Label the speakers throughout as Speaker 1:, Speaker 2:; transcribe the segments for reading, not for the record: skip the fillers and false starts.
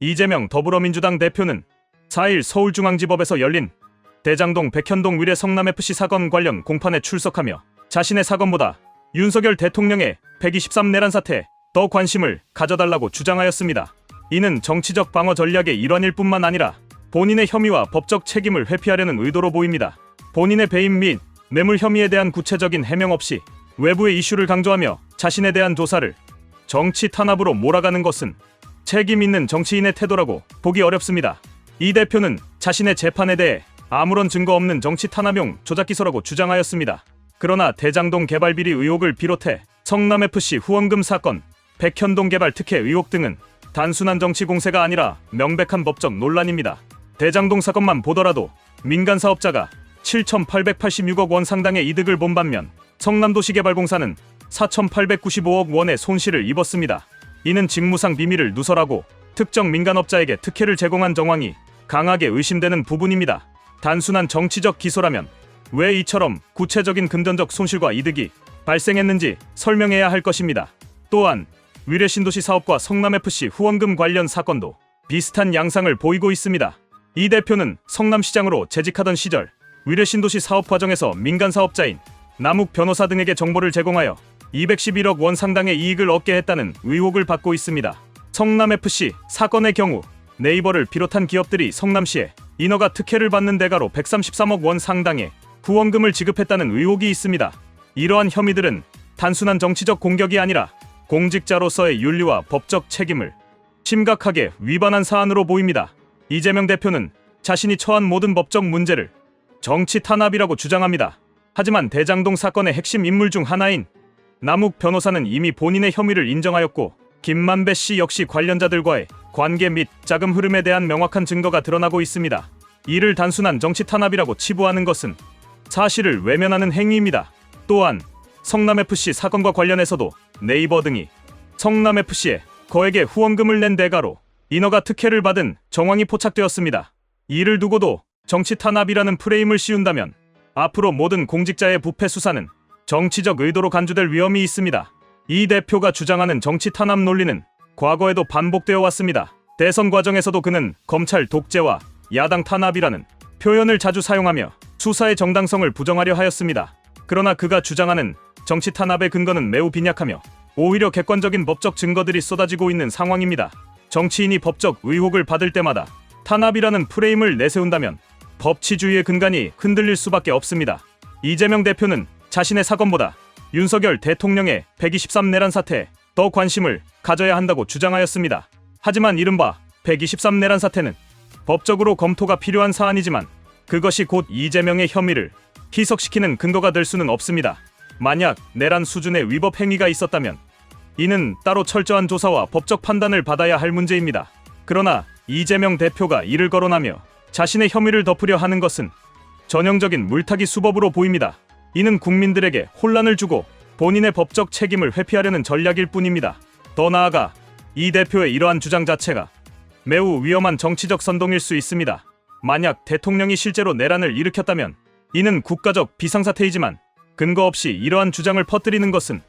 Speaker 1: 이재명 더불어민주당 대표는 4일 서울중앙지법에서 열린 대장동 백현동 위례 성남FC 사건 관련 공판에 출석하며 자신의 사건보다 윤석열 대통령의 123 내란 사태에 더 관심을 가져달라고 주장하였습니다. 이는 정치적 방어 전략의 일환일 뿐만 아니라 본인의 혐의와 법적 책임을 회피하려는 의도로 보입니다. 본인의 배임 및 뇌물 혐의에 대한 구체적인 해명 없이 외부의 이슈를 강조하며 자신에 대한 조사를 정치 탄압으로 몰아가는 것은 책임 있는 정치인의 태도라고 보기 어렵습니다. 이 대표는 자신의 재판에 대해 아무런 증거 없는 정치 탄압용 조작기소라고 주장하였습니다. 그러나 대장동 개발 비리 의혹을 비롯해 성남FC 후원금 사건, 백현동 개발 특혜 의혹 등은 단순한 정치 공세가 아니라 명백한 법적 논란입니다. 대장동 사건만 보더라도 민간 사업자가 7,886억 원 상당의 이득을 본 반면 성남도시개발공사는 4,895억 원의 손실을 입었습니다. 이는 직무상 비밀을 누설하고 특정 민간업자에게 특혜를 제공한 정황이 강하게 의심되는 부분입니다. 단순한 정치적 기소라면 왜 이처럼 구체적인 금전적 손실과 이득이 발생했는지 설명해야 할 것입니다. 또한 위례 신도시 사업과 성남FC 후원금 관련 사건도 비슷한 양상을 보이고 있습니다. 이 대표는 성남시장으로 재직하던 시절 위례 신도시 사업 과정에서 민간 사업자인 남욱 변호사 등에게 정보를 제공하여 211억 원 상당의 이익을 얻게 했다는 의혹을 받고 있습니다. 성남FC 사건의 경우 네이버를 비롯한 기업들이 성남시에 인허가 특혜를 받는 대가로 133억 원 상당의 후원금을 지급했다는 의혹이 있습니다. 이러한 혐의들은 단순한 정치적 공격이 아니라 공직자로서의 윤리와 법적 책임을 심각하게 위반한 사안으로 보입니다. 이재명 대표는 자신이 처한 모든 법적 문제를 정치 탄압이라고 주장합니다. 하지만 대장동 사건의 핵심 인물 중 하나인 남욱 변호사는 이미 본인의 혐의를 인정하였고 김만배 씨 역시 관련자들과의 관계 및 자금 흐름에 대한 명확한 증거가 드러나고 있습니다. 이를 단순한 정치 탄압이라고 치부하는 것은 사실을 외면하는 행위입니다. 또한 성남FC 사건과 관련해서도 네이버 등이 성남FC에 거액의 후원금을 낸 대가로 인허가 특혜를 받은 정황이 포착되었습니다. 이를 두고도 정치 탄압이라는 프레임을 씌운다면 앞으로 모든 공직자의 부패 수사는 정치적 의도로 간주될 위험이 있습니다. 이 대표가 주장하는 정치 탄압 논리는 과거에도 반복되어 왔습니다. 대선 과정에서도 그는 검찰 독재와 야당 탄압이라는 표현을 자주 사용하며 수사의 정당성을 부정하려 하였습니다. 그러나 그가 주장하는 정치 탄압의 근거는 매우 빈약하며 오히려 객관적인 법적 증거들이 쏟아지고 있는 상황입니다. 정치인이 법적 의혹을 받을 때마다 탄압이라는 프레임을 내세운다면 법치주의의 근간이 흔들릴 수밖에 없습니다. 이재명 대표는 자신의 사건보다 윤석열 대통령의 123 내란 사태에 더 관심을 가져야 한다고 주장하였습니다. 하지만 이른바 123 내란 사태는 법적으로 검토가 필요한 사안이지만 그것이 곧 이재명의 혐의를 희석시키는 근거가 될 수는 없습니다. 만약 내란 수준의 위법 행위가 있었다면 이는 따로 철저한 조사와 법적 판단을 받아야 할 문제입니다. 그러나 이재명 대표가 이를 거론하며 자신의 혐의를 덮으려 하는 것은 전형적인 물타기 수법으로 보입니다. 이는 국민들에게 혼란을 주고 본인의 법적 책임을 회피하려는 전략일 뿐입니다. 더 나아가 이 대표의 이러한 주장 자체가 매우 위험한 정치적 선동일 수 있습니다. 만약 대통령이 실제로 내란을 일으켰다면 이는 국가적 비상사태이지만 근거 없이 이러한 주장을 퍼뜨리는 것은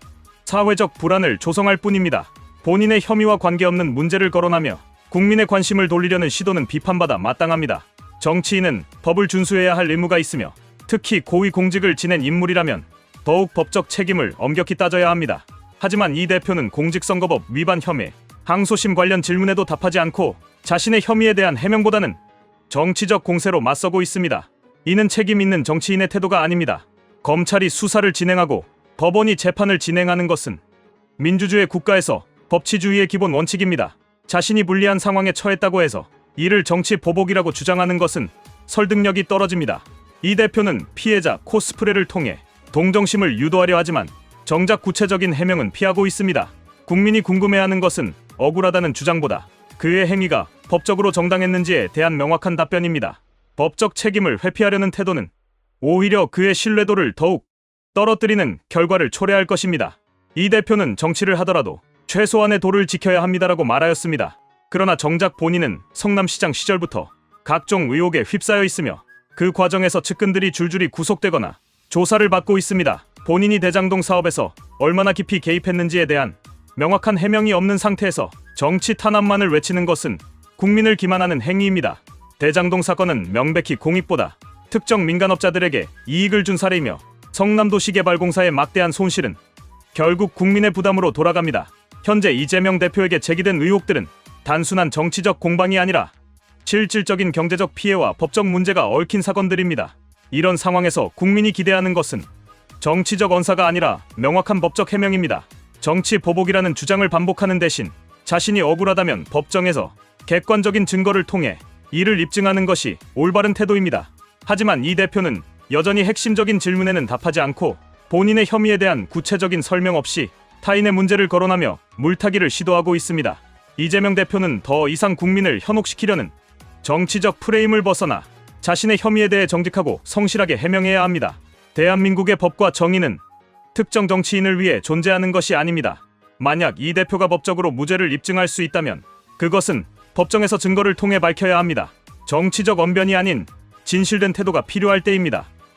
Speaker 1: 사회적 불안을 조성할 뿐입니다. 본인의 혐의와 관계없는 문제를 거론하며 국민의 관심을 돌리려는 시도는 비판받아 마땅합니다. 정치인은 법을 준수해야 할 의무가 있으며 특히 고위 공직을 지낸 인물이라면 더욱 법적 책임을 엄격히 따져야 합니다. 하지만 이 대표는 공직선거법 위반 혐의, 항소심 관련 질문에도 답하지 않고 자신의 혐의에 대한 해명보다는 정치적 공세로 맞서고 있습니다. 이는 책임 있는 정치인의 태도가 아닙니다. 검찰이 수사를 진행하고 법원이 재판을 진행하는 것은 민주주의 국가에서 법치주의의 기본 원칙입니다. 자신이 불리한 상황에 처했다고 해서 이를 정치 보복이라고 주장하는 것은 설득력이 떨어집니다. 이 대표는 피해자 코스프레를 통해 동정심을 유도하려 하지만 정작 구체적인 해명은 피하고 있습니다. 국민이 궁금해하는 것은 억울하다는 주장보다 그의 행위가 법적으로 정당했는지에 대한 명확한 답변입니다. 법적 책임을 회피하려는 태도는 오히려 그의 신뢰도를 더욱 떨어뜨리는 결과를 초래할 것입니다. 이 대표는 정치를 하더라도 최소한의 도를 지켜야 합니다라고 말하였습니다. 그러나 정작 본인은 성남시장 시절부터 각종 의혹에 휩싸여 있으며 그 과정에서 측근들이 줄줄이 구속되거나 조사를 받고 있습니다. 본인이 대장동 사업에서 얼마나 깊이 개입했는지에 대한 명확한 해명이 없는 상태에서 정치 탄압만을 외치는 것은 국민을 기만하는 행위입니다. 대장동 사건은 명백히 공익보다 특정 민간업자들에게 이익을 준 사례이며 성남도시개발공사의 막대한 손실은 결국 국민의 부담으로 돌아갑니다. 현재 이재명 대표에게 제기된 의혹들은 단순한 정치적 공방이 아니라 실질적인 경제적 피해와 법적 문제가 얽힌 사건들입니다. 이런 상황에서 국민이 기대하는 것은 정치적 언사가 아니라 명확한 법적 해명입니다. 정치 보복이라는 주장을 반복하는 대신 자신이 억울하다면 법정에서 객관적인 증거를 통해 이를 입증하는 것이 올바른 태도입니다. 하지만 이 대표는 여전히 핵심적인 질문에는 답하지 않고 본인의 혐의에 대한 구체적인 설명 없이 타인의 문제를 거론하며 물타기를 시도하고 있습니다. 이재명 대표는 더 이상 국민을 현혹시키려는 정치적 프레임을 벗어나 자신의 혐의에 대해 정직하고 성실하게 해명해야 합니다. 대한민국의 법과 정의는 특정 정치인을 위해 존재하는 것이 아닙니다. 만약 이 대표가 법적으로 무죄를 입증할 수 있다면 그것은 법정에서 증거를 통해 밝혀야 합니다. 정치적 언변이 아닌 진실된 태도가 필요할 때입니다.